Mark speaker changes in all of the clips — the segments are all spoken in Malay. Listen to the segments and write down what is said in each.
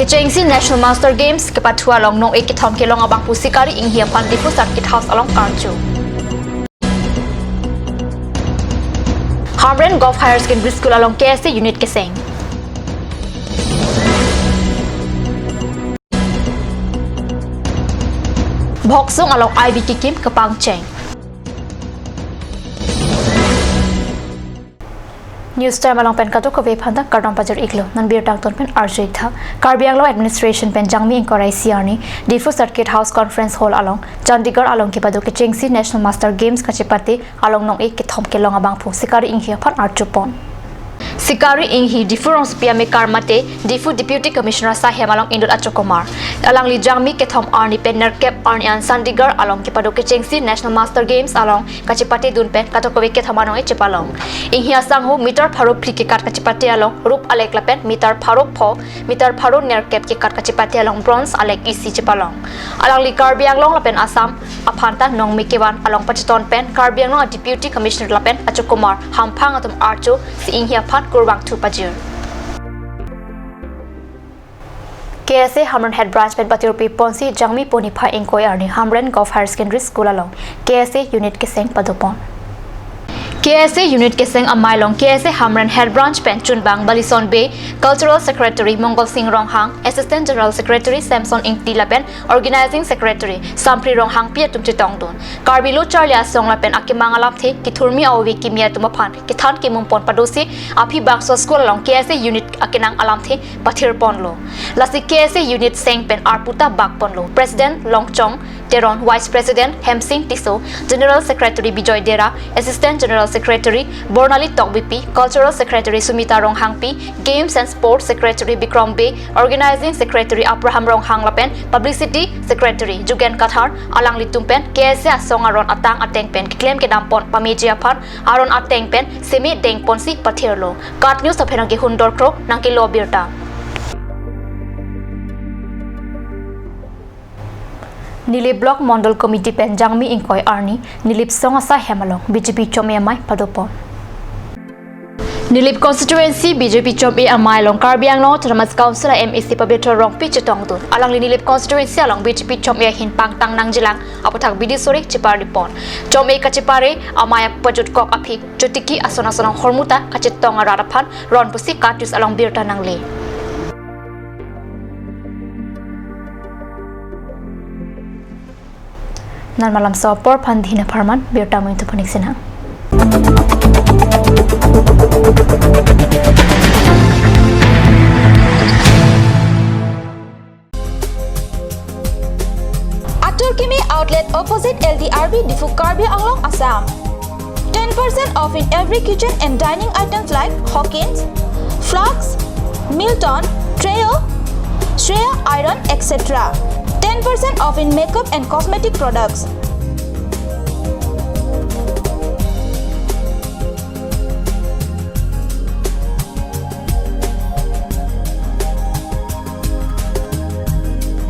Speaker 1: Chengsi National Master Games ke patua long nong ek thom ke long abang pusikari ing hiam pan difu circuit house along Karchu. Hamren Golf Higher Secondary School along KSC Unit Keseng. Boksong along IB Kikim ke Pangcheng. News time along pen kato kawe phanta karton pajar iklo nan bir tak ton pen RJ tha Karbi Anglong administration pen jangmi inquiry CRni Difu Circuit House Conference Hall along Chandigarh along ke padu ke Chengsi National Master Games ka chepate along nong ek ke thom ke long abang phu sikari ing hi phan archupon Sikari inghi Difu rong spia me karmate Difu Deputy Commissioner Sahem along Indut Achokumar alang li jangmi ke thom arni pen nerkep arni an Chandigarh along ke padu ke Chengsi National Master Games along kachipati dun pen kato kowe ke thamanong e chepalong inghi asang ho meter pharo free ke kat kachipati along rup alek lapen meter pharo pho meter pharo nerkep ke kat kachipati along bronze alek isi chepalong alang li Karbi Anglong lapen Assam aphanta nong mikewan along pachiton pen Karbi Anglong Deputy Commissioner lapen Achokumar hamphang atum archo si inghi aphan Kurwang tu pajir. KSA Hamren Head Branch pen Patirupi Ponsi Jangmi Ponipai Inkoi Arni Hamren Golf Higher Secondary School along KSA Unit Keseng Padupon. KSA Unit Keseng Amailong KSA Hamren Head Branch pen Chunbang Balison Bay Cultural Secretary Mongol Singh Ronghang Assistant General Secretary Samson Ingti Lapen Organizing Secretary Sampri Ronghang Pia Tumche Tongdon Karbilo Charlia Song Lapen Akimangalap the Kiturmi Awi Kimia Tumapan Kithan Kimumpon Padosi Api Bakso School along KSA Unit Akinang Alam the Pathir Ponlo Lasi KSA Unit Seng pen Arputa Bak Ponlo President Longchong Teron Vice President Hemsing Tiso General Secretary Bijoy Dera Assistant General Secretary Bornali Tokbipi Cultural Secretary Sumita Ronghangpi Games and Sports Secretary Bikram Bay Organizing Secretary Abraham Ronghang Lapen Publicity Secretary Jugen Kathar Alang Litumpen KSA Song Aron Atang Ateng Pen Claim Kedampon Pamejia Pan Aron Ateng Pen Semi Deng Ponsi Pathirlo Kat News Taphenang Hundor Kro Nangki Lobirta Nilip Block Mondal Committee pen Jangmi Inkoi Arni Nilip Songasa Hemalong BJP Chomyamai Padopon Nilip Constituency BJP Chomye Amailong Karbi Anglong Thomas Councillor MEC Pabitro Rong Pichitongdun alang li Nilip Constituency along BJP Chomye Hin Pangtang Nangjilang apathak Bidisorik Chipar Dipon Chomye Kachipare Amaya Pajut Kok Aphik Jotiki Asonasonong Hormuta Kachitong Araphan Ron Pusi Katus along Birta Nangle Nan malam sopor pandhina farman birta mo ito paniksina. Atur Kimi outlet opposite LDRB Difu Karbi Anglong Assam. 10% off in every kitchen and dining items like Hawkins, Flax, Milton, Treo, Shreya Iron, etc. 10% off in makeup and cosmetic products.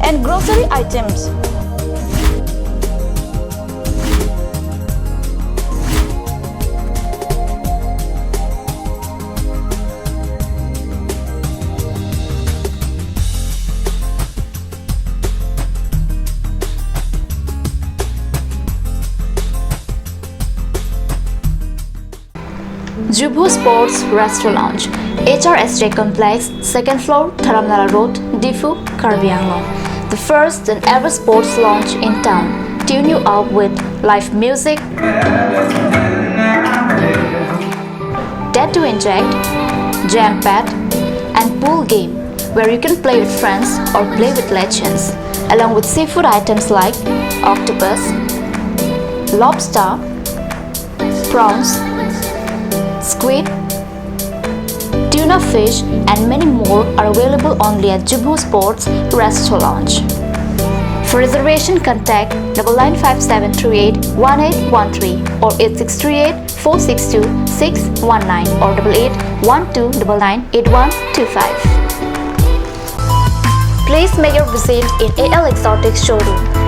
Speaker 1: And grocery items. Jubu Sports Restaurant HRSJ Complex, 2nd floor, Dharamnala Road, Difu, Karbi Anglong. The first and ever sports lounge in town. Tune you up with live music, Dare to Inject, Jam Pad, and pool game where you can play with friends or play with legends, along with seafood items like octopus, lobster, prawns, squid, tuna fish and many more are available only at Jubu Sports Restaurant. For reservation contact 9957381813 or 8638462619 or 8812998125. Please make your visit in AL Exotics showroom.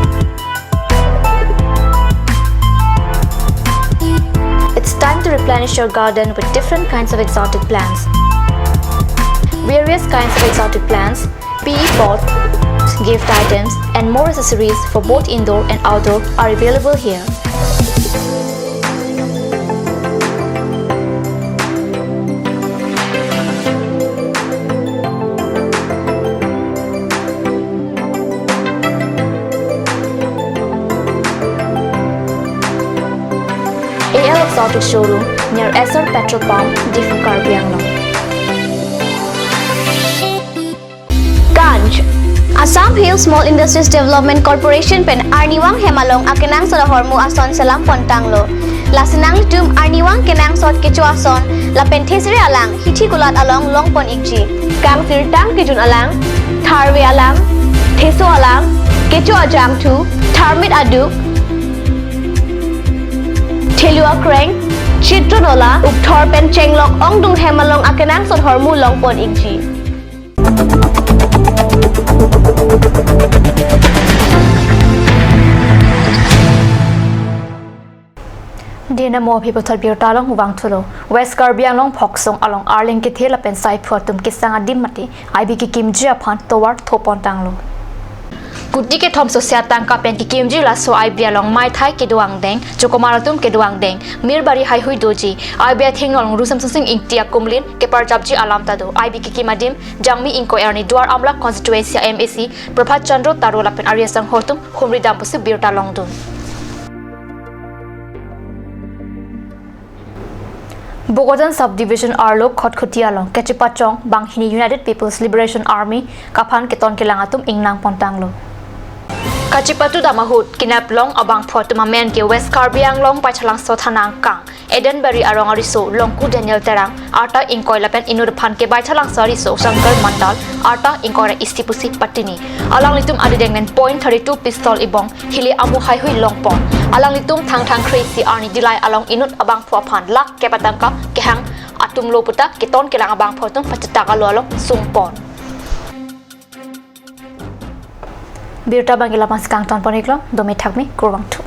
Speaker 1: It's time to replenish your garden with different kinds of exotic plants. Various kinds of exotic plants PE pots, gift items, and more accessories for both indoor and outdoor are available here. AL Exotic Showroom near Esser Petrol Pump, Diffu Karbi Anglong.
Speaker 2: Ganj Assam Hill Small Industries Development Corporation pen Arniwang Hemalong akenang sa hormu ason salam pontanglo. Lasinang litum Arniwang kenang sot kecu ason la penthesire alang hithi kulat along longpon ikji. Kang tirtang kijun alang, tharwe alang, theso alang, kecu ajang tu, tharmit aduk, Thelua Kreng, Chitronola, Ukthor pen Chenglok Ongdung Hemalong akenang sot hormu longpon ikji.
Speaker 1: Dinamo people thal bir talong huwang thulo West Karbi Anglong phoksong along Arling ki thela pen sai photum ki sanga dimati IB ki kimji aphan towar thopon tanglo Kuti ke thom so sia tang ka pen ki kimji la so IB along mai thai ke duang deng chokomaratum ke duang deng mirbari hai hui doji IB thing along rusam sing intia kumlin ke parjabji alam ta do IB ki kimadim jangmi inko erni duar amla constituency MAC Prabhat Chandra Tarola pen Arya sang hotum khumri dam pusi bir talong dun Bogodan Subdivision Arlo Khotkhotialong Kechipachong Banghini United People's Liberation Army Kaphan Keton Kilangatum Ingnang Pontanglo Kachipatu Damahut Kinaplong Abang Photuma Men ke West Karbi Anglong Pachalang Sothanang Kang Edenberry Arong Ariso Longku Daniel Terang Arta Inkoi Lapen Inurphan ke Bachalang Sariso Shankar Mandal Arta Inkoi Istipusi Patini Alang litum adidengnen .32 pistol ibong hili amu hai hui longpon Alang litum thang crazy arni dilai along inut abang phuaphan lak ke patangka ke hang atum loputa ke ton ke lang abang photum pachitaka lolong sungpon Birta bangila maskang ton poniklo domi thakmi kurwang thu